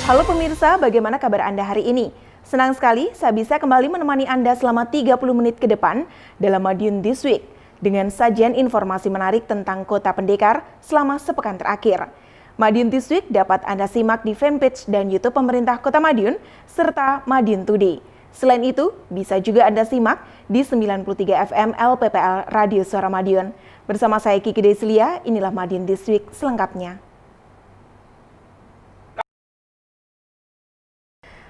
Halo pemirsa, bagaimana kabar Anda hari ini? Senang sekali saya bisa kembali menemani Anda selama 30 menit ke depan dalam Madiun This Week dengan sajian informasi menarik tentang Kota Pendekar selama sepekan terakhir. Madiun This Week dapat Anda simak di fanpage dan YouTube pemerintah Kota Madiun serta Madiun Today. Selain itu, bisa juga Anda simak di 93 FM LPPL Radio Suara Madiun. Bersama saya Kiki Deslia, inilah Madiun This Week selengkapnya.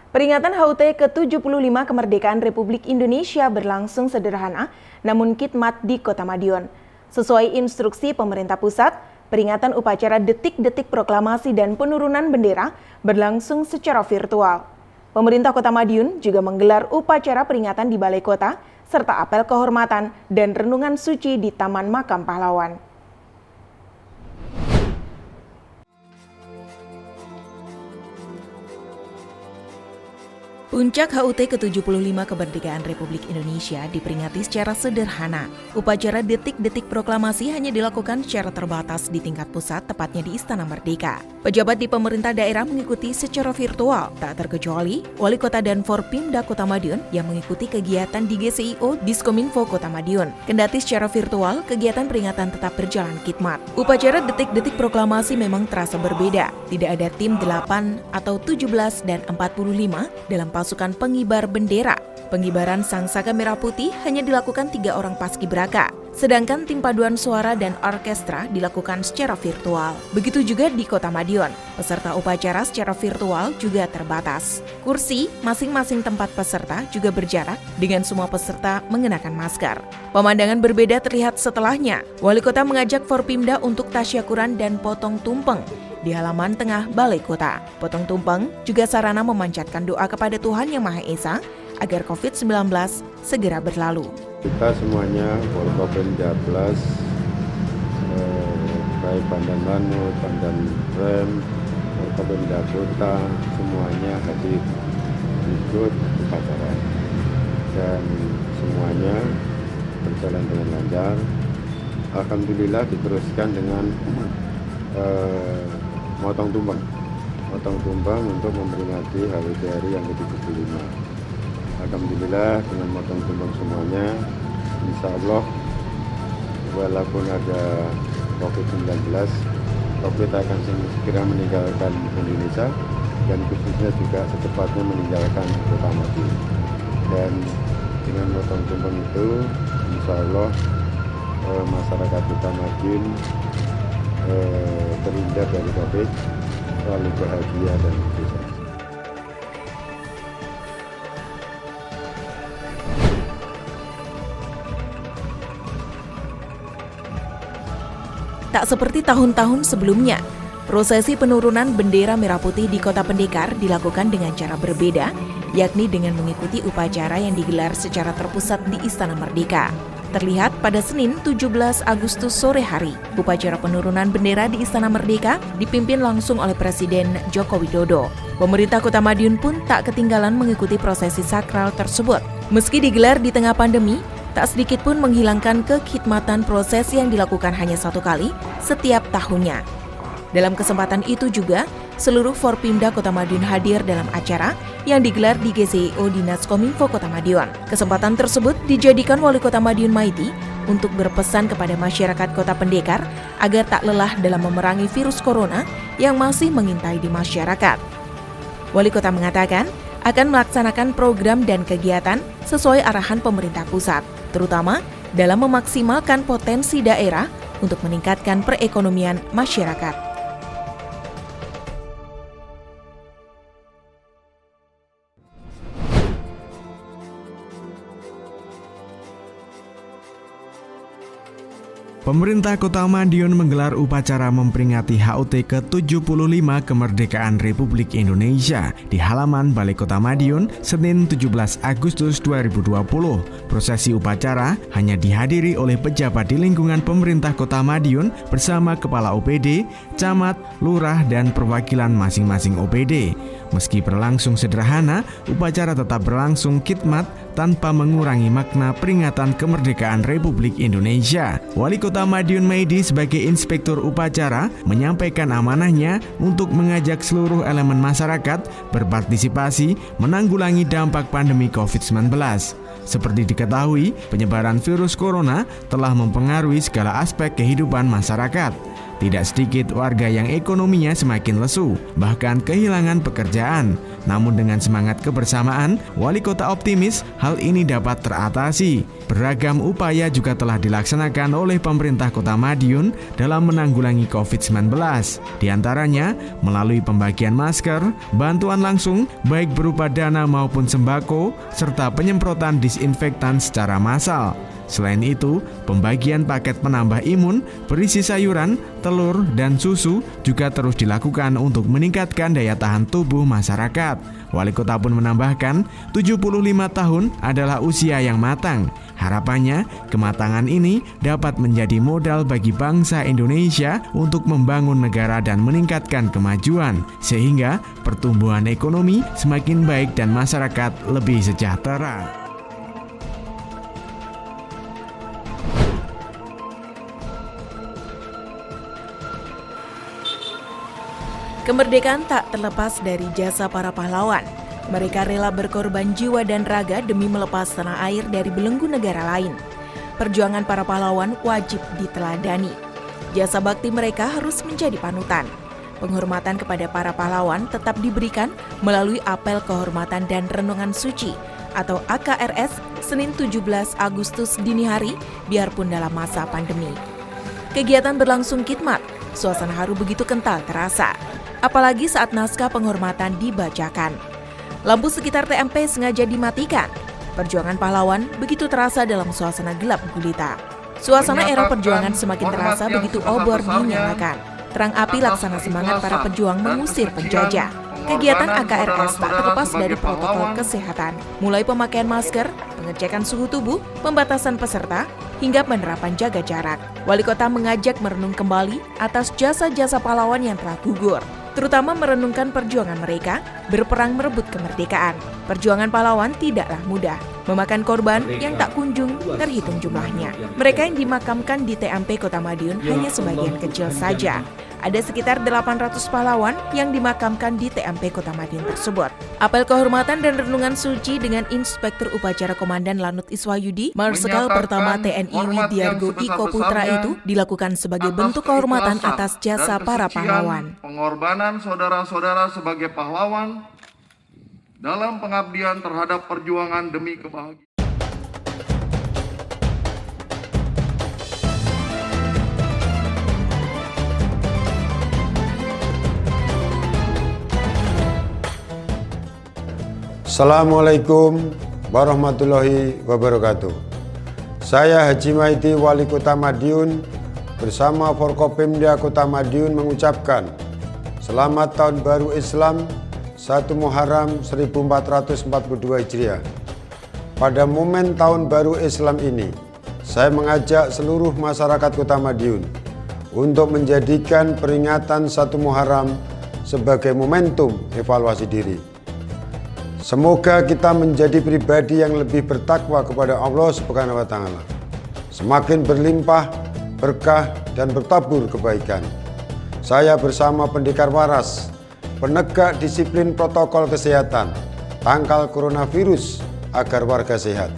Peringatan HUT ke-75 kemerdekaan Republik Indonesia berlangsung sederhana namun khidmat di Kota Madiun. Sesuai instruksi pemerintah pusat, peringatan upacara detik-detik proklamasi dan penurunan bendera berlangsung secara virtual. Pemerintah Kota Madiun juga menggelar upacara peringatan di Balai Kota serta apel kehormatan dan renungan suci di Taman Makam Pahlawan. Puncak HUT ke-75 kemerdekaan Republik Indonesia diperingati secara sederhana. Upacara detik-detik proklamasi hanya dilakukan secara terbatas di tingkat pusat, tepatnya di Istana Merdeka. Pejabat di pemerintah daerah mengikuti secara virtual, tak terkecuali Wali Kota dan Forpimda Kota Madiun yang mengikuti kegiatan di GCIO Diskominfo Kota Madiun. Kendati secara virtual, kegiatan peringatan tetap berjalan khidmat. Upacara detik-detik proklamasi memang terasa berbeda. Tidak ada tim 8 atau 17 dan 45 dalam pasukan pengibar bendera. Pengibaran sangsaka merah putih hanya dilakukan 3 orang paskibraka, sedangkan tim paduan suara dan orkestra dilakukan secara virtual. Begitu juga di Kota Madiun, peserta upacara secara virtual juga terbatas. Kursi masing-masing tempat peserta juga berjarak dengan semua peserta mengenakan masker. Pemandangan berbeda terlihat setelahnya. Wali Kota mengajak Forpimda untuk tasyakuran dan potong tumpeng di halaman tengah Balai Kota. Potong tumpeng juga sarana memanjatkan doa kepada Tuhan Yang Maha Esa agar COVID-19 segera berlalu. Kita semuanya, Forkopimda Plus, baik Pandan Lanut, Pandan Rem, Forkopimda Kota, semuanya hadir ikut upacara. Dan semuanya berjalan dengan lancar. Alhamdulillah diteruskan dengan motong tumpeng untuk memperingati HUT RI yang ke-75. Alhamdulillah dengan motong tumpeng semuanya, insya Allah walaupun ada COVID-19, COVID akan segera meninggalkan Indonesia dan khususnya juga secepatnya meninggalkan Kota Madiun. Dan dengan motong tumpeng itu, insya Allah masyarakat Kota Madiun terhindar dari COVID, selalu bahagia dan sukses. Tak seperti tahun-tahun sebelumnya, prosesi penurunan bendera merah putih di Kota Pendekar dilakukan dengan cara berbeda, yakni dengan mengikuti upacara yang digelar secara terpusat di Istana Merdeka. Terlihat pada Senin 17 Agustus sore hari, upacara penurunan bendera di Istana Merdeka dipimpin langsung oleh Presiden Joko Widodo. Pemerintah Kota Madiun pun tak ketinggalan mengikuti prosesi sakral tersebut. Meski digelar di tengah pandemi, tak sedikit pun menghilangkan kekhidmatan proses yang dilakukan hanya satu kali setiap tahunnya. Dalam kesempatan itu juga, seluruh Forpimda Kota Madiun hadir dalam acara yang digelar di GCIO Dinas Kominfo Kota Madiun. Kesempatan tersebut dijadikan Wali Kota Madiun Maiti untuk berpesan kepada masyarakat Kota Pendekar agar tak lelah dalam memerangi virus corona yang masih mengintai di masyarakat. Wali Kota mengatakan akan melaksanakan program dan kegiatan sesuai arahan pemerintah pusat, terutama dalam memaksimalkan potensi daerah untuk meningkatkan perekonomian masyarakat. Pemerintah Kota Madiun menggelar upacara memperingati HUT ke-75 kemerdekaan Republik Indonesia di halaman Balai Kota Madiun, Senin 17 Agustus 2020. Prosesi upacara hanya dihadiri oleh pejabat di lingkungan pemerintah Kota Madiun bersama Kepala OPD, Camat, Lurah, dan perwakilan masing-masing OPD. Meski berlangsung sederhana, upacara tetap berlangsung khidmat tanpa mengurangi makna peringatan kemerdekaan Republik Indonesia. Wali Kota Madiun Maidi sebagai inspektur upacara menyampaikan amanahnya untuk mengajak seluruh elemen masyarakat berpartisipasi menanggulangi dampak pandemi COVID-19. Seperti diketahui, penyebaran virus corona telah mempengaruhi segala aspek kehidupan masyarakat. Tidak sedikit warga yang ekonominya semakin lesu, bahkan kehilangan pekerjaan. Namun dengan semangat kebersamaan, Wali Kota optimis hal ini dapat teratasi. Beragam upaya juga telah dilaksanakan oleh pemerintah Kota Madiun dalam menanggulangi COVID-19. Di antaranya melalui pembagian masker, bantuan langsung baik berupa dana maupun sembako, serta penyemprotan disinfektan secara massal. Selain itu, pembagian paket penambah imun berisi sayuran, telur, dan susu juga terus dilakukan untuk meningkatkan daya tahan tubuh masyarakat. Wali Kota pun menambahkan, 75 tahun adalah usia yang matang. Harapannya, kematangan ini dapat menjadi modal bagi bangsa Indonesia untuk membangun negara dan meningkatkan kemajuan, sehingga pertumbuhan ekonomi semakin baik dan masyarakat lebih sejahtera. Kemerdekaan tak terlepas dari jasa para pahlawan. Mereka rela berkorban jiwa dan raga demi melepas tanah air dari belenggu negara lain. Perjuangan para pahlawan wajib diteladani. Jasa bakti mereka harus menjadi panutan. Penghormatan kepada para pahlawan tetap diberikan melalui apel kehormatan dan renungan suci atau AKRS Senin 17 Agustus dini hari biarpun dalam masa pandemi. Kegiatan berlangsung khidmat, suasana haru begitu kental terasa. Apalagi saat naskah penghormatan dibacakan. Lampu sekitar TMP sengaja dimatikan. Perjuangan pahlawan begitu terasa dalam suasana gelap gulita. Suasana era perjuangan semakin terasa begitu obor dinyalakan. Terang api laksana semangat para pejuang mengusir penjajah. Kegiatan AKRS tak terlepas dari protokol kesehatan, mulai pemakaian masker, pengecekan suhu tubuh, pembatasan peserta, hingga penerapan jaga jarak. Wali Kota mengajak merenung kembali atas jasa-jasa pahlawan yang telah gugur, terutama merenungkan perjuangan mereka berperang merebut kemerdekaan. Perjuangan pahlawan tidaklah mudah, memakan korban yang tak kunjung terhitung jumlahnya. Mereka yang dimakamkan di TMP Kota Madiun hanya sebagian kecil saja. Ada sekitar 800 pahlawan yang dimakamkan di TMP Kota Madiun tersebut. Apel kehormatan dan renungan suci dengan Inspektur Upacara Komandan Lanut Iswayudi, Marsikal Pertama TNI Widiargo Iko Putra itu dilakukan sebagai bentuk kehormatan atas jasa para pahlawan. Pengorbanan saudara-saudara sebagai pahlawan dalam pengabdian terhadap perjuangan demi kebahagiaan. Assalamualaikum warahmatullahi wabarakatuh. Saya Haji Maidi, Wali Kota Madiun, bersama Forkopimda Kota Madiun mengucapkan Selamat Tahun Baru Islam 1 Muharram 1442 Hijriah. Pada momen Tahun Baru Islam ini, saya mengajak seluruh masyarakat Kota Madiun untuk menjadikan peringatan 1 Muharram sebagai momentum evaluasi diri. Semoga kita menjadi pribadi yang lebih bertakwa kepada Allah Subhanahu wa Ta'ala, semakin berlimpah, berkah, dan bertabur kebaikan. Saya bersama pendekar waras, penegak disiplin protokol kesehatan, tangkal coronavirus agar warga sehat.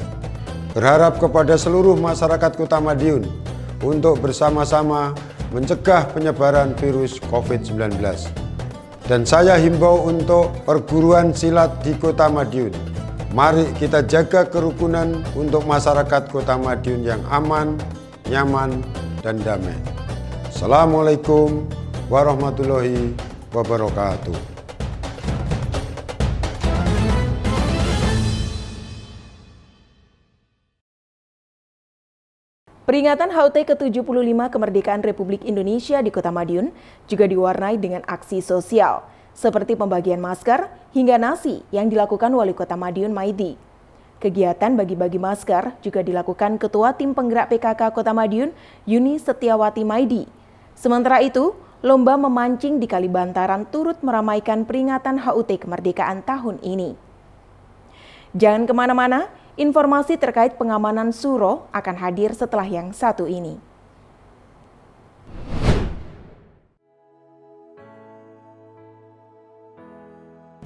Berharap kepada seluruh masyarakat Kota Madiun untuk bersama-sama mencegah penyebaran virus COVID-19. Dan saya himbau untuk perguruan silat di Kota Madiun. Mari kita jaga kerukunan untuk masyarakat Kota Madiun yang aman, nyaman, dan damai. Assalamualaikum warahmatullahi wabarakatuh. Peringatan HUT ke-75 Kemerdekaan Republik Indonesia di Kota Madiun juga diwarnai dengan aksi sosial, seperti pembagian masker hingga nasi yang dilakukan Wali Kota Madiun Maidi. Kegiatan bagi-bagi masker juga dilakukan Ketua Tim Penggerak PKK Kota Madiun Yuni Setiawati Maidi. Sementara itu, lomba memancing di Kali Bantaran turut meramaikan peringatan HUT kemerdekaan tahun ini. Jangan kemana-mana, informasi terkait pengamanan Suro akan hadir setelah yang satu ini.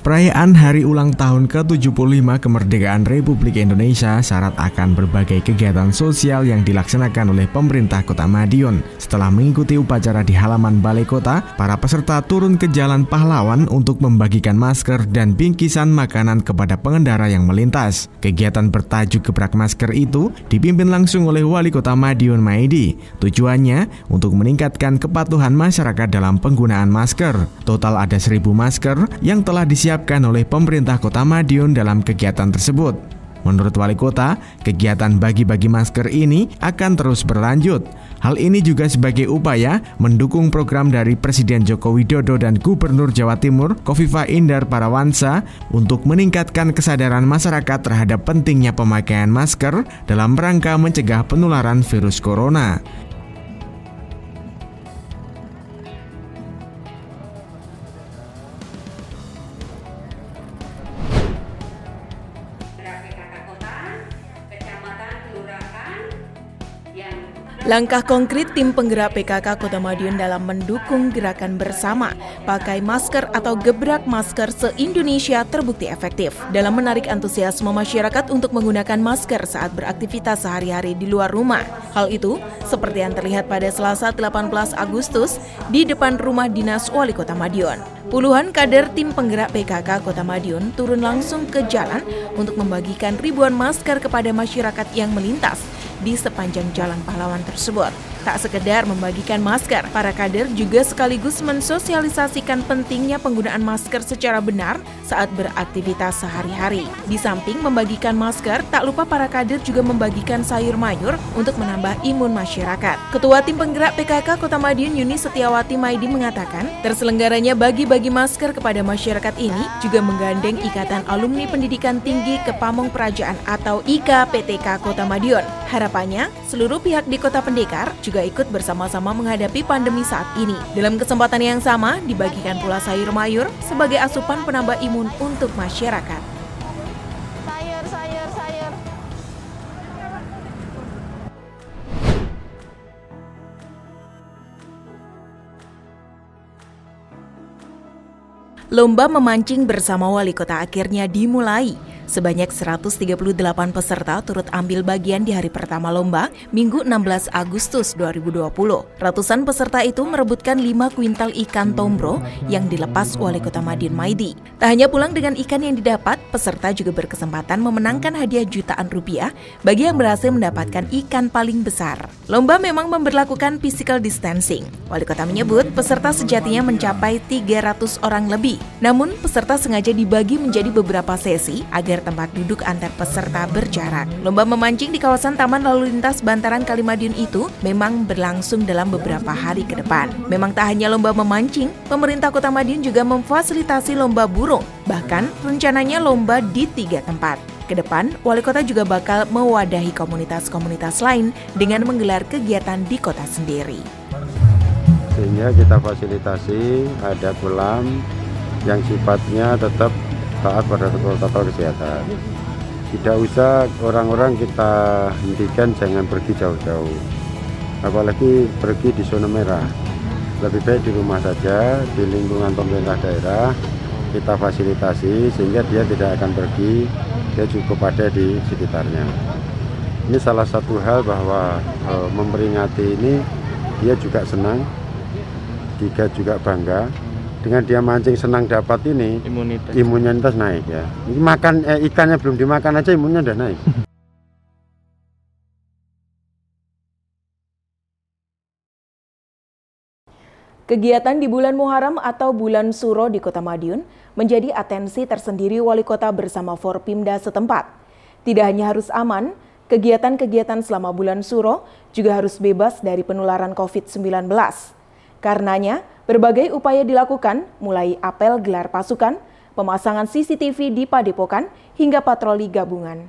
Perayaan hari ulang tahun ke-75 kemerdekaan Republik Indonesia syarat akan berbagai kegiatan sosial yang dilaksanakan oleh pemerintah Kota Madiun. Setelah mengikuti upacara di halaman Balai Kota, para peserta turun ke Jalan Pahlawan untuk membagikan masker dan bingkisan makanan kepada pengendara yang melintas. Kegiatan bertajuk Gebrak Masker itu dipimpin langsung oleh Wali Kota Madiun Maidi. Tujuannya untuk meningkatkan kepatuhan masyarakat dalam penggunaan masker. Total ada 1.000 masker yang telah disiapkan oleh pemerintah Kota Madiun dalam kegiatan tersebut. Menurut Wali Kota, kegiatan bagi-bagi masker ini akan terus berlanjut. Hal ini juga sebagai upaya mendukung program dari Presiden Joko Widodo dan Gubernur Jawa Timur Kofifa Indar Parawansa untuk meningkatkan kesadaran masyarakat terhadap pentingnya pemakaian masker dalam rangka mencegah penularan virus corona. Langkah konkret tim penggerak PKK Kota Madiun dalam mendukung gerakan bersama pakai masker atau gebrak masker se-Indonesia terbukti efektif dalam menarik antusiasme masyarakat untuk menggunakan masker saat beraktivitas sehari-hari di luar rumah. Hal itu seperti yang terlihat pada Selasa 18 Agustus di depan rumah dinas Wali Kota Madiun. Puluhan kader tim penggerak PKK Kota Madiun turun langsung ke jalan untuk membagikan ribuan masker kepada masyarakat yang melintas di sepanjang Jalan Pahlawan tersebut. Tak sekedar membagikan masker, para kader juga sekaligus mensosialisasikan pentingnya penggunaan masker secara benar saat beraktivitas sehari-hari. Di samping membagikan masker, tak lupa para kader juga membagikan sayur mayur untuk menambah imun masyarakat. Ketua Tim Penggerak PKK Kota Madiun Yuni Setiawati Maidi mengatakan, terselenggaranya bagi-bagi masker kepada masyarakat ini juga menggandeng Ikatan Alumni Pendidikan Tinggi Kepamong Perajaan atau IKPTK Kota Madiun. Harapannya, seluruh pihak di Kota Pendekar juga ikut bersama-sama menghadapi pandemi saat ini. Dalam kesempatan yang sama, dibagikan pula sayur mayur sebagai asupan penambah imun untuk masyarakat. Sayur. Lomba memancing bersama Wali Kota akhirnya dimulai. Sebanyak 138 peserta turut ambil bagian di hari pertama lomba, Minggu 16 Agustus 2020. Ratusan peserta itu merebutkan 5 kuintal ikan tombro yang dilepas Wali Kota Madiun Maidi. Tak hanya pulang dengan ikan yang didapat, peserta juga berkesempatan memenangkan hadiah jutaan rupiah bagi yang berhasil mendapatkan ikan paling besar. Lomba memang memberlakukan physical distancing. Wali Kota menyebut peserta sejatinya mencapai 300 orang lebih. Namun, peserta sengaja dibagi menjadi beberapa sesi agar tempat duduk antar peserta berjarak. Lomba memancing di kawasan Taman Lalu Lintas Bantaran Kali Madiun itu memang berlangsung dalam beberapa hari ke depan. Memang tak hanya lomba memancing, pemerintah Kota Madiun juga memfasilitasi lomba burung. Bahkan rencananya lomba di 3 tempat. Ke depan, Wali Kota juga bakal mewadahi komunitas-komunitas lain dengan menggelar kegiatan di kota sendiri. Sehingga kita fasilitasi ada kolam yang sifatnya tetap taat pada protokol kesehatan. Tidak usah orang-orang kita hentikan jangan pergi jauh-jauh, apalagi pergi di zona merah. Lebih baik di rumah saja, di lingkungan pemerintah daerah kita fasilitasi sehingga dia tidak akan pergi, dia cukup ada di sekitarnya. Ini salah satu hal bahwa memperingati ini dia juga senang, dia juga bangga. Dengan dia mancing senang dapat ini, imunitas naik ya. Ini makan ikannya belum dimakan aja imunnya udah naik. Kegiatan di bulan Muharram atau bulan Suro di Kota Madiun menjadi atensi tersendiri Wali Kota bersama Forpimda setempat. Tidak hanya harus aman, kegiatan-kegiatan selama bulan Suro juga harus bebas dari penularan COVID-19. Karenanya, berbagai upaya dilakukan, mulai apel gelar pasukan, pemasangan CCTV di Padepokan, hingga patroli gabungan.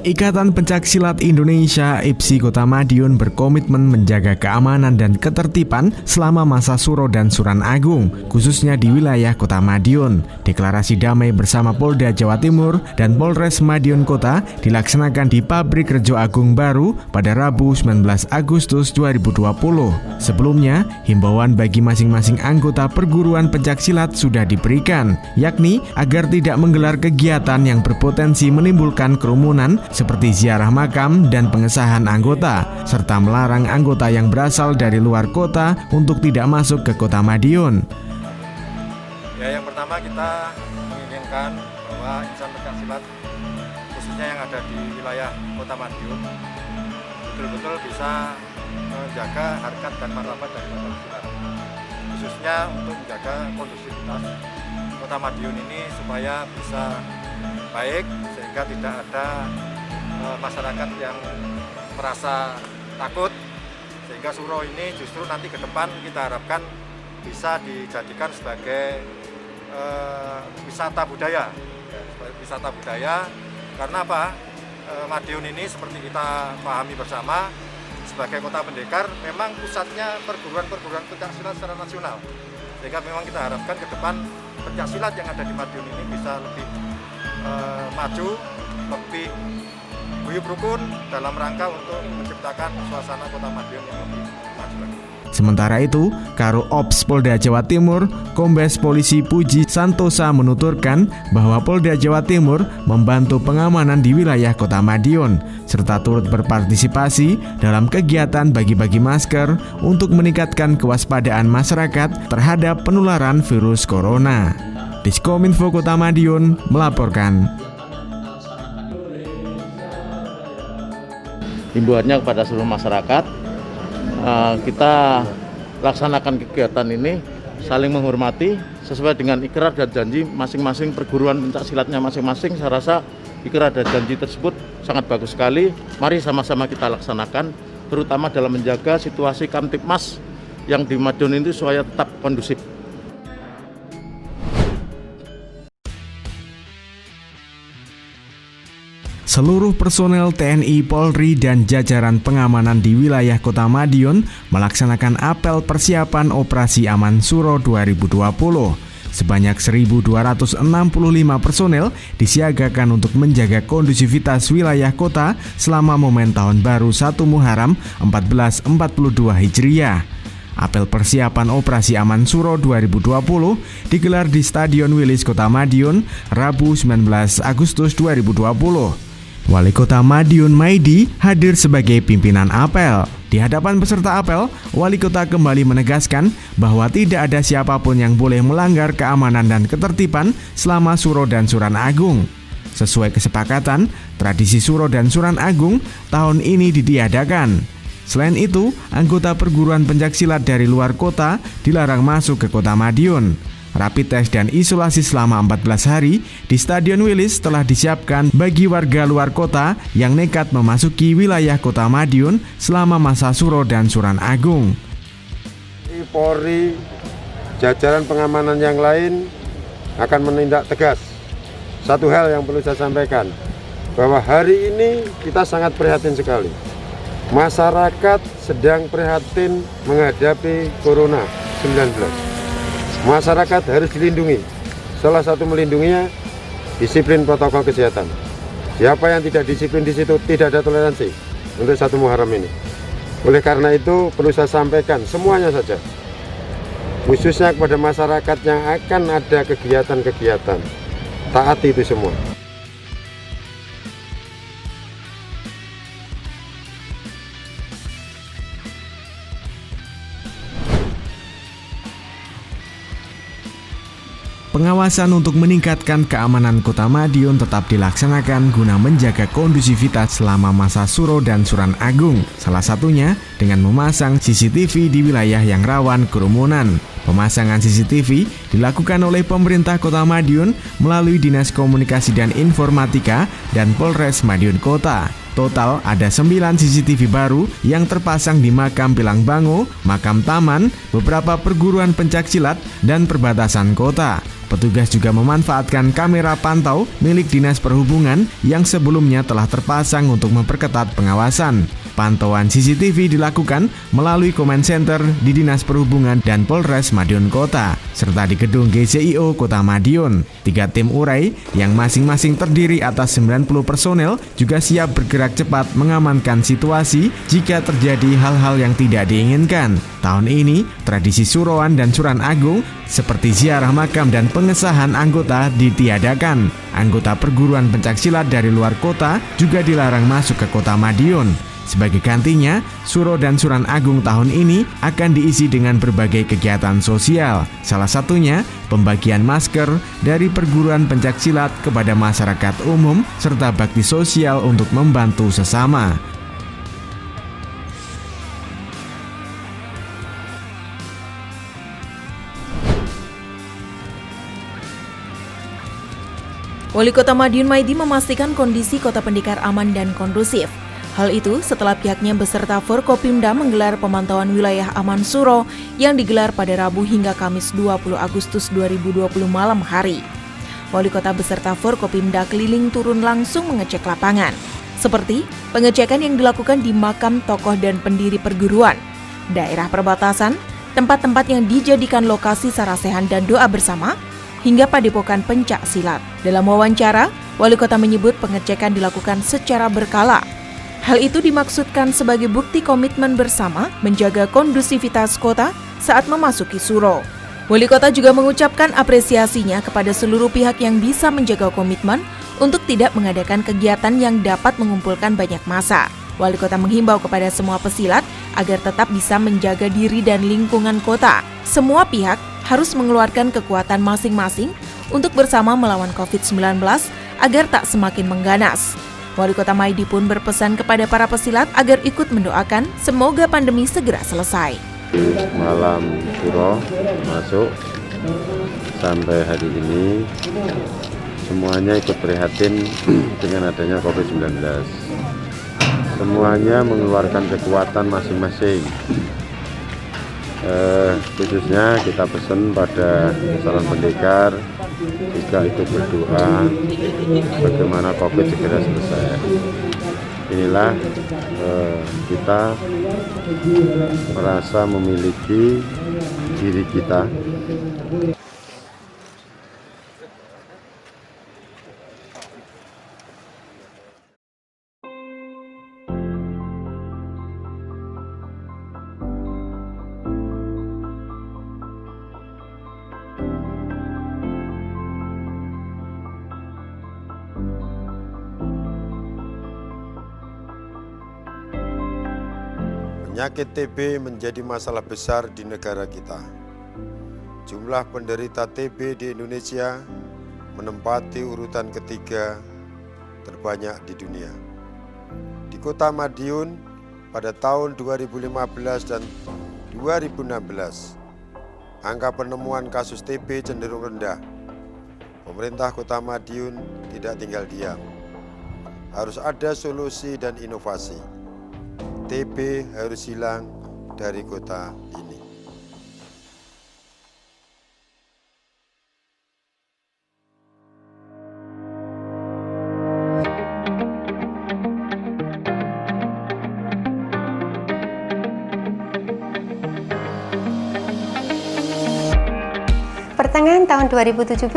Ikatan Pencaksilat Indonesia IPSI Kota Madiun berkomitmen menjaga keamanan dan ketertiban selama masa Suro dan Suran Agung, khususnya di wilayah Kota Madiun. Deklarasi damai bersama Polda Jawa Timur dan Polres Madiun Kota dilaksanakan di Pabrik Rejo Agung Baru pada Rabu 19 Agustus 2020. Sebelumnya, himbauan bagi masing-masing anggota perguruan pencaksilat sudah diberikan, yakni agar tidak menggelar kegiatan yang berpotensi menimbulkan kerumunan seperti ziarah makam dan pengesahan anggota, serta melarang anggota yang berasal dari luar kota untuk tidak masuk ke Kota Madiun. Ya, yang pertama kita menginginkan bahwa insan pencaksilat khususnya yang ada di wilayah Kota Madiun betul-betul bisa menjaga harkat dan martabat dari pencaksilat, khususnya untuk menjaga kondusivitas Kota Madiun ini supaya bisa baik sehingga tidak ada masyarakat yang merasa takut, sehingga Suro ini justru nanti ke depan kita harapkan bisa dijadikan sebagai wisata budaya, wisata budaya. Karena apa? Madiun ini seperti kita pahami bersama sebagai kota pendekar, memang pusatnya perguruan-perguruan pencaksilat secara nasional, sehingga memang kita harapkan ke depan pencaksilat yang ada di Madiun ini bisa lebih maju, lebih guyup rukun dalam rangka untuk menciptakan suasana Kota Madiun yang lebih maju lagi. Sementara itu, Karo Ops Polda Jawa Timur, Kombes Polisi Puji Santosa menuturkan bahwa Polda Jawa Timur membantu pengamanan di wilayah Kota Madiun, serta turut berpartisipasi dalam kegiatan bagi-bagi masker untuk meningkatkan kewaspadaan masyarakat terhadap penularan virus corona. Diskominfo Kota Madiun melaporkan. Himbauannya kepada seluruh masyarakat, kita laksanakan kegiatan ini saling menghormati sesuai dengan ikrar dan janji masing-masing perguruan pencaksilatnya masing-masing. Saya rasa ikrar dan janji tersebut sangat bagus sekali. Mari sama-sama kita laksanakan, terutama dalam menjaga situasi Kamtipmas yang di Madiun itu supaya tetap kondusif. Seluruh personel TNI, Polri, dan jajaran pengamanan di wilayah Kota Madiun melaksanakan apel persiapan Operasi Aman Suro 2020. Sebanyak 1.265 personel disiagakan untuk menjaga kondusivitas wilayah kota selama momen Tahun Baru 1 Muharram 1442 Hijriah. Apel persiapan Operasi Aman Suro 2020 digelar di Stadion Wilis Kota Madiun, Rabu 19 Agustus 2020. Wali Kota Madiun Maidi hadir sebagai pimpinan apel. Di hadapan peserta apel, Wali Kota kembali menegaskan bahwa tidak ada siapapun yang boleh melanggar keamanan dan ketertiban selama Suro dan Suran Agung. Sesuai kesepakatan, tradisi Suro dan Suran Agung tahun ini ditiadakan. Selain itu, anggota perguruan pencaksilat dari luar kota dilarang masuk ke Kota Madiun. Rapid test dan isolasi selama 14 hari di Stadion Wilis telah disiapkan bagi warga luar kota yang nekat memasuki wilayah Kota Madiun selama masa Suro dan Suran Agung. Polri, jajaran pengamanan yang lain akan menindak tegas. Satu hal yang perlu saya sampaikan, bahwa hari ini kita sangat prihatin sekali. Masyarakat sedang prihatin menghadapi Corona 19. Masyarakat harus dilindungi. Salah satu melindunginya disiplin protokol kesehatan. Siapa yang tidak disiplin di situ tidak ada toleransi untuk 1 Muharram ini. Oleh karena itu perlu saya sampaikan semuanya saja, khususnya kepada masyarakat yang akan ada kegiatan-kegiatan, taati itu semua. Pengawasan untuk meningkatkan keamanan Kota Madiun tetap dilaksanakan guna menjaga kondusivitas selama masa Suro dan Suran Agung. Salah satunya dengan memasang CCTV di wilayah yang rawan kerumunan. Pemasangan CCTV dilakukan oleh pemerintah Kota Madiun melalui Dinas Komunikasi dan Informatika dan Polres Madiun Kota. Total ada 9 CCTV baru yang terpasang di Makam Pilangbango, Makam Taman, beberapa perguruan pencaksilat, dan perbatasan kota. Petugas juga memanfaatkan kamera pantau milik Dinas Perhubungan yang sebelumnya telah terpasang untuk memperketat pengawasan. Pantauan CCTV dilakukan melalui Command Center di Dinas Perhubungan dan Polres Madiun Kota, serta di gedung GCIO Kota Madiun. 3 tim urai yang masing-masing terdiri atas 90 personel juga siap bergerak cepat mengamankan situasi jika terjadi hal-hal yang tidak diinginkan. Tahun ini, tradisi suroan dan suran agung seperti ziarah makam dan pengesahan anggota ditiadakan. Anggota perguruan pencaksilat dari luar kota juga dilarang masuk ke Kota Madiun. Sebagai gantinya, Suro dan Suran Agung tahun ini akan diisi dengan berbagai kegiatan sosial. Salah satunya, pembagian masker dari perguruan pencaksilat kepada masyarakat umum, serta bakti sosial untuk membantu sesama. Wali Kota Madiun Maidi memastikan kondisi Kota Pendekar aman dan kondusif. Hal itu setelah pihaknya beserta Forkopimda menggelar pemantauan wilayah aman Suro yang digelar pada Rabu hingga Kamis 20 Agustus 2020 malam hari. Wali Kota beserta Forkopimda keliling turun langsung mengecek lapangan, seperti pengecekan yang dilakukan di makam tokoh dan pendiri perguruan, daerah perbatasan, tempat-tempat yang dijadikan lokasi sarasehan dan doa bersama, hingga padepokan pencak silat. Dalam wawancara, Wali Kota menyebut pengecekan dilakukan secara berkala. Hal itu dimaksudkan sebagai bukti komitmen bersama menjaga kondusivitas kota saat memasuki Suro. Wali Kota juga mengucapkan apresiasinya kepada seluruh pihak yang bisa menjaga komitmen untuk tidak mengadakan kegiatan yang dapat mengumpulkan banyak massa. Wali Kota menghimbau kepada semua pesilat agar tetap bisa menjaga diri dan lingkungan kota. Semua pihak harus mengeluarkan kekuatan masing-masing untuk bersama melawan COVID-19 agar tak semakin mengganas. Wali Kota Maidi pun berpesan kepada para pesilat agar ikut mendoakan semoga pandemi segera selesai. Malam Suro masuk sampai hari ini semuanya ikut prihatin dengan adanya COVID-19. Semuanya mengeluarkan kekuatan masing-masing. Khususnya kita pesan pada calon pendekar juga ikut berdoa bagaimana COVID segera selesai. Inilah kita merasa memiliki diri kita. Penyakit TB menjadi masalah besar di negara kita. Jumlah penderita TB di Indonesia menempati urutan ketiga terbanyak di dunia. Di Kota Madiun pada tahun 2015 dan 2016, angka penemuan kasus TB cenderung rendah. Pemerintah Kota Madiun tidak tinggal diam. Harus ada solusi dan inovasi. TB harus hilang dari kota ini. Pertengahan tahun 2017,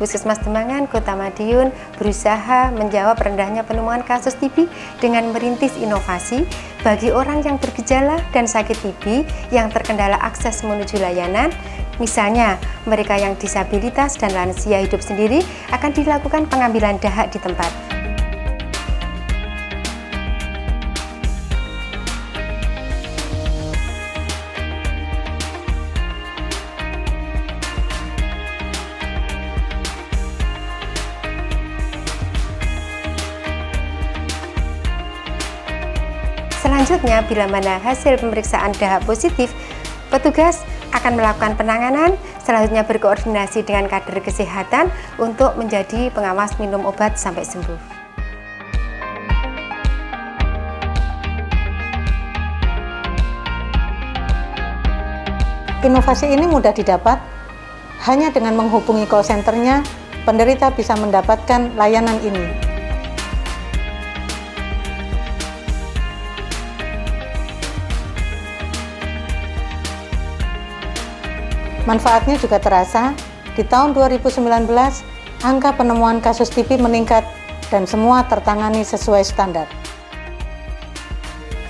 Puskesmas Demangan Kota Madiun berusaha menjawab rendahnya penemuan kasus TB dengan merintis inovasi bagi orang yang bergejala dan sakit TB yang terkendala akses menuju layanan. Misalnya, mereka yang disabilitas dan lansia hidup sendiri akan dilakukan pengambilan dahak di tempat. Selanjutnya, bila mana hasil pemeriksaan dahak positif, petugas akan melakukan penanganan, selanjutnya berkoordinasi dengan kader kesehatan untuk menjadi pengawas minum obat sampai sembuh. Inovasi ini mudah didapat, Hanya dengan menghubungi call center-nya, penderita bisa mendapatkan layanan ini. Manfaatnya juga terasa. Di tahun 2019, angka penemuan kasus TB meningkat dan semua tertangani sesuai standar.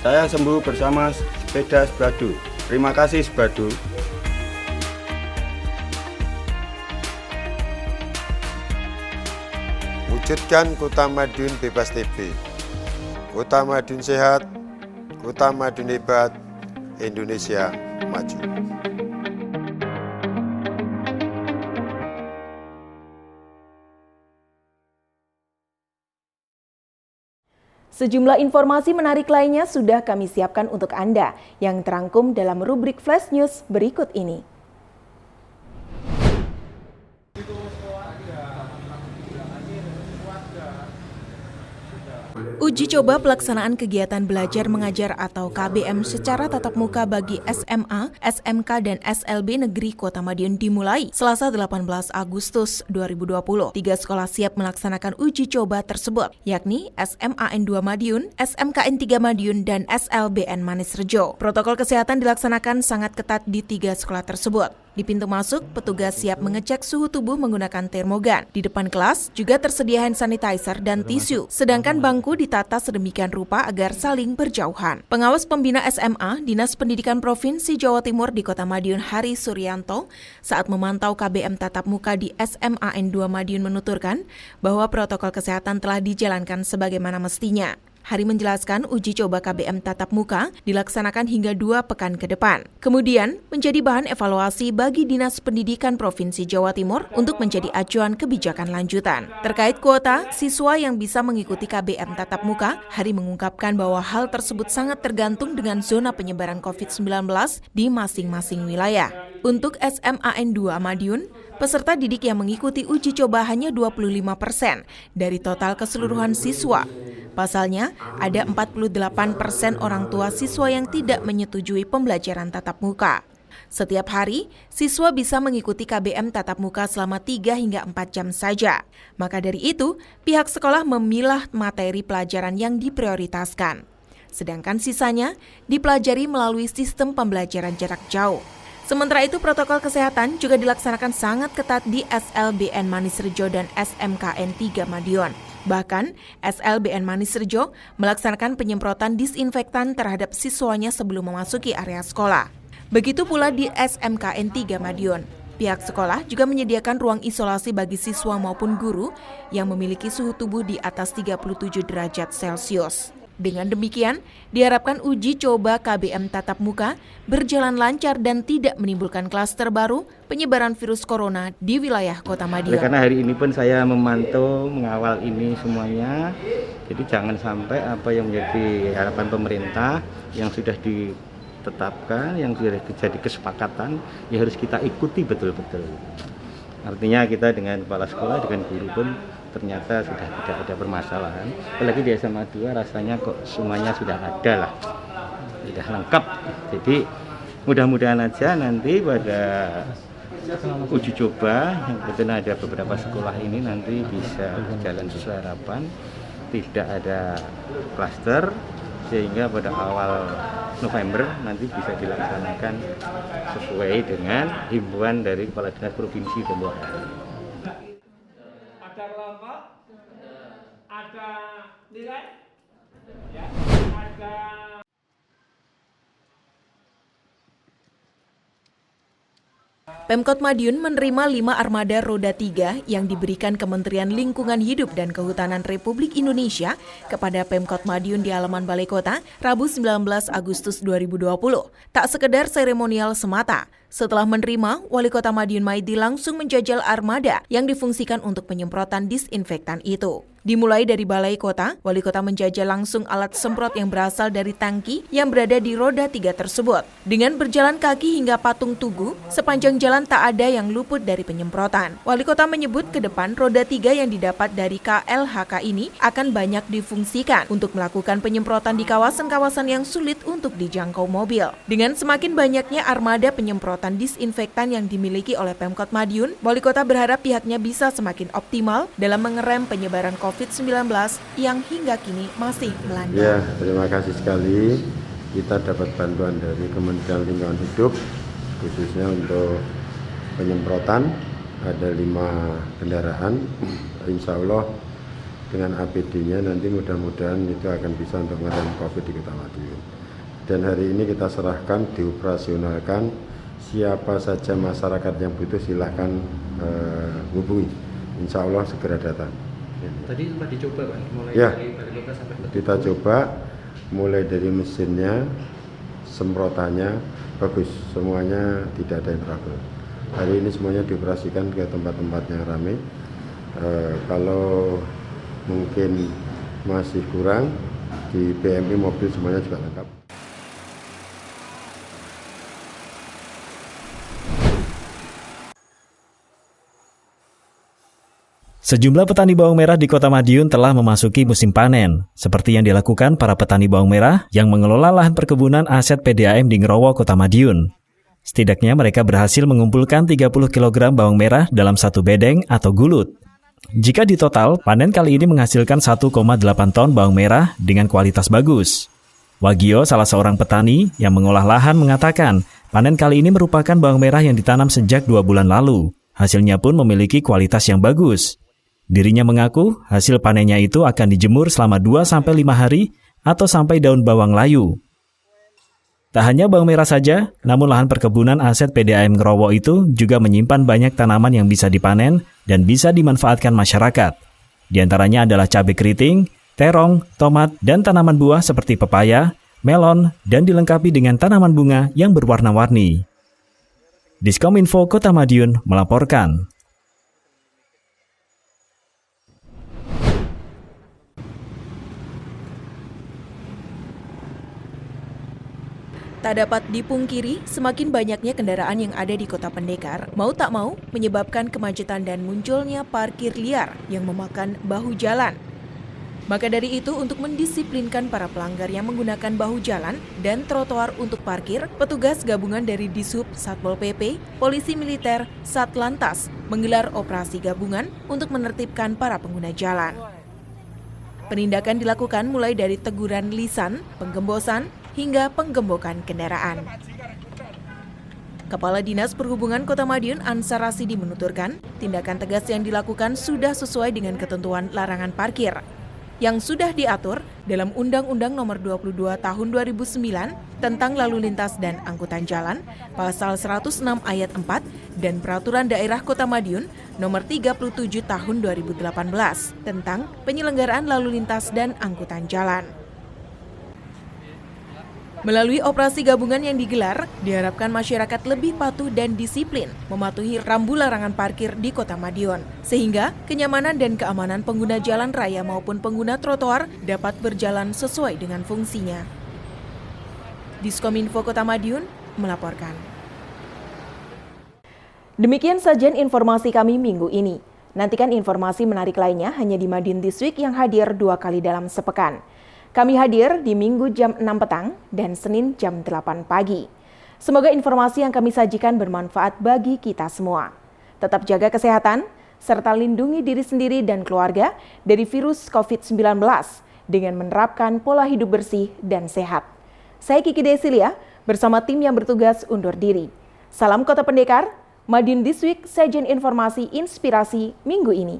Saya sembuh bersama sepeda Sbadu. Terima kasih Sbadu. Wujudkan Kota Madiun bebas TB. Kota Madiun sehat, Kota Madiun hebat, Indonesia maju. Sejumlah informasi menarik lainnya sudah kami siapkan untuk Anda yang terangkum dalam rubrik Flash News berikut ini. Uji coba pelaksanaan kegiatan belajar mengajar atau KBM secara tatap muka bagi SMA, SMK, dan SLB Negeri Kota Madiun dimulai Selasa 18 Agustus 2020. 3 sekolah siap melaksanakan uji coba tersebut, yakni SMAN 2 Madiun, SMKN 3 Madiun, dan SLBN Manis Rejo. Protokol kesehatan dilaksanakan sangat ketat di 3 sekolah tersebut. Di pintu masuk, petugas siap mengecek suhu tubuh menggunakan termogan. Di depan kelas juga tersedia hand sanitizer dan tisu, sedangkan bangku ditata sedemikian rupa agar saling berjauhan. Pengawas pembina SMA, Dinas Pendidikan Provinsi Jawa Timur di Kota Madiun Hari Suryanto, saat memantau KBM tatap muka di SMAN 2 Madiun menuturkan bahwa protokol kesehatan telah dijalankan sebagaimana mestinya. Hari menjelaskan uji coba KBM tatap muka dilaksanakan hingga 2 pekan ke depan. Kemudian menjadi bahan evaluasi bagi Dinas Pendidikan Provinsi Jawa Timur untuk menjadi acuan kebijakan lanjutan. Terkait kuota siswa yang bisa mengikuti KBM tatap muka, Hari mengungkapkan bahwa hal tersebut sangat tergantung dengan zona penyebaran COVID-19 di masing-masing wilayah. Untuk SMAN 2 Madiun, peserta didik yang mengikuti uji coba hanya 25% dari total keseluruhan siswa. Pasalnya, ada 48% orang tua siswa yang tidak menyetujui pembelajaran tatap muka. Setiap hari, siswa bisa mengikuti KBM tatap muka selama 3 hingga 4 jam saja. Maka dari itu, pihak sekolah memilah materi pelajaran yang diprioritaskan. Sedangkan sisanya dipelajari melalui sistem pembelajaran jarak jauh. Sementara itu, protokol kesehatan juga dilaksanakan sangat ketat di SLBN Manis Rejo dan SMKN 3 Madiun. Bahkan, SLBN Manis Rejo melaksanakan penyemprotan disinfektan terhadap siswanya sebelum memasuki area sekolah. Begitu pula di SMKN 3 Madiun. Pihak sekolah juga menyediakan ruang isolasi bagi siswa maupun guru yang memiliki suhu tubuh di atas 37 derajat Celcius. Dengan demikian, diharapkan uji coba KBM tatap muka berjalan lancar dan tidak menimbulkan klaster baru penyebaran virus corona di wilayah Kota Madiun. Karena hari ini pun saya memantau, mengawal ini semuanya, jadi jangan sampai apa yang menjadi harapan pemerintah yang sudah ditetapkan, yang sudah jadi kesepakatan, ya harus kita ikuti betul-betul. Artinya kita dengan kepala sekolah, dengan guru pun ternyata sudah tidak ada permasalahan. Apalagi di SMA 2 rasanya kok semuanya sudah ada lah, sudah lengkap. Jadi mudah-mudahan aja nanti pada uji coba yang kebetulan ada beberapa sekolah ini nanti bisa berjalan sesuai harapan, tidak ada klaster, sehingga pada awal November nanti bisa dilaksanakan sesuai dengan himbauan dari Kepala Dinas Provinsi Jawa Timur. Ada kelompok, ada nilai, ya, ada. Pemkot Madiun menerima 5 armada roda 3 yang diberikan Kementerian Lingkungan Hidup dan Kehutanan Republik Indonesia kepada Pemkot Madiun di halaman Balai Kota, Rabu 19 Agustus 2020. Tak sekedar seremonial semata, setelah menerima, Wali Kota Madiun Maidi langsung menjajal armada yang difungsikan untuk penyemprotan disinfektan itu. Dimulai dari Balai Kota, Wali Kota menjajal langsung alat semprot yang berasal dari tangki yang berada di roda 3 tersebut. Dengan berjalan kaki hingga patung Tugu, sepanjang jalan tak ada yang luput dari penyemprotan. Wali Kota menyebut ke depan roda 3 yang didapat dari KLHK ini akan banyak difungsikan untuk melakukan penyemprotan di kawasan-kawasan yang sulit untuk dijangkau mobil. Dengan semakin banyaknya armada penyemprotan disinfektan yang dimiliki oleh Pemkot Madiun, Wali Kota berharap pihaknya bisa semakin optimal dalam mengerem penyebaran COVID-19 yang hingga kini masih melanda. Ya, terima kasih sekali. Kita dapat bantuan dari Kementerian Lingkungan Hidup, khususnya untuk penyemprotan. Ada 5 kendaraan. Insya Allah dengan APD-nya nanti mudah-mudahan itu akan bisa untuk mengerem COVID di Kota Madiun. Dan hari ini kita serahkan, dioperasionalkan. Siapa saja masyarakat yang butuh silahkan hubungi. Insya Allah segera datang. Tadi sempat dicoba Pak, mulai ya, dari Balai Kota sampai ke kita coba mulai dari mesinnya, semprotannya bagus, semuanya tidak ada yang trouble. Hari ini semuanya dioperasikan ke tempat-tempat yang ramai. Kalau mungkin masih kurang, di PMI mobil semuanya juga lengkap. Sejumlah petani bawang merah di Kota Madiun telah memasuki musim panen, seperti yang dilakukan para petani bawang merah yang mengelola lahan perkebunan aset PDAM di Ngerowo, Kota Madiun. Setidaknya mereka berhasil mengumpulkan 30 kg bawang merah dalam satu bedeng atau gulut. Jika ditotal, panen kali ini menghasilkan 1,8 ton bawang merah dengan kualitas bagus. Wagio, salah seorang petani yang mengolah lahan, mengatakan panen kali ini merupakan bawang merah yang ditanam sejak 2 bulan lalu. Hasilnya pun memiliki kualitas yang bagus. Dirinya mengaku hasil panennya itu akan dijemur selama 2-5 hari atau sampai daun bawang layu. Tak hanya bawang merah saja, namun lahan perkebunan aset PDAM Ngerowo itu juga menyimpan banyak tanaman yang bisa dipanen dan bisa dimanfaatkan masyarakat. Di antaranya adalah cabai keriting, terong, tomat, dan tanaman buah seperti pepaya, melon, dan dilengkapi dengan tanaman bunga yang berwarna-warni. Diskominfo Kota Madiun melaporkan. Tak dapat dipungkiri, semakin banyaknya kendaraan yang ada di Kota Pendekar, mau tak mau menyebabkan kemacetan dan munculnya parkir liar yang memakan bahu jalan. Maka dari itu, untuk mendisiplinkan para pelanggar yang menggunakan bahu jalan dan trotoar untuk parkir, petugas gabungan dari Dishub, Satpol PP, Polisi Militer, Satlantas menggelar operasi gabungan untuk menertibkan para pengguna jalan. Penindakan dilakukan mulai dari teguran lisan, penggembosan, hingga penggembokan kendaraan. Kepala Dinas Perhubungan Kota Madiun Ansar Rasidi menuturkan, tindakan tegas yang dilakukan sudah sesuai dengan ketentuan larangan parkir yang sudah diatur dalam Undang-Undang Nomor 22 Tahun 2009 tentang Lalu Lintas dan Angkutan Jalan, Pasal 106 Ayat 4 dan Peraturan Daerah Kota Madiun Nomor 37 Tahun 2018 tentang penyelenggaraan lalu lintas dan angkutan jalan. Melalui operasi gabungan yang digelar, diharapkan masyarakat lebih patuh dan disiplin mematuhi rambu larangan parkir di Kota Madiun, sehingga kenyamanan dan keamanan pengguna jalan raya maupun pengguna trotoar dapat berjalan sesuai dengan fungsinya. Diskominfo Kota Madiun melaporkan. Demikian sajian informasi kami minggu ini. Nantikan informasi menarik lainnya hanya di Madiun This Week yang hadir 2 kali dalam sepekan. Kami hadir di Minggu jam 6 petang dan Senin jam 8 pagi. Semoga informasi yang kami sajikan bermanfaat bagi kita semua. Tetap jaga kesehatan, serta lindungi diri sendiri dan keluarga dari virus COVID-19 dengan menerapkan pola hidup bersih dan sehat. Saya Kiki Desilia bersama tim yang bertugas undur diri. Salam Kota Pendekar, Madiun This Week, sajian informasi inspirasi minggu ini.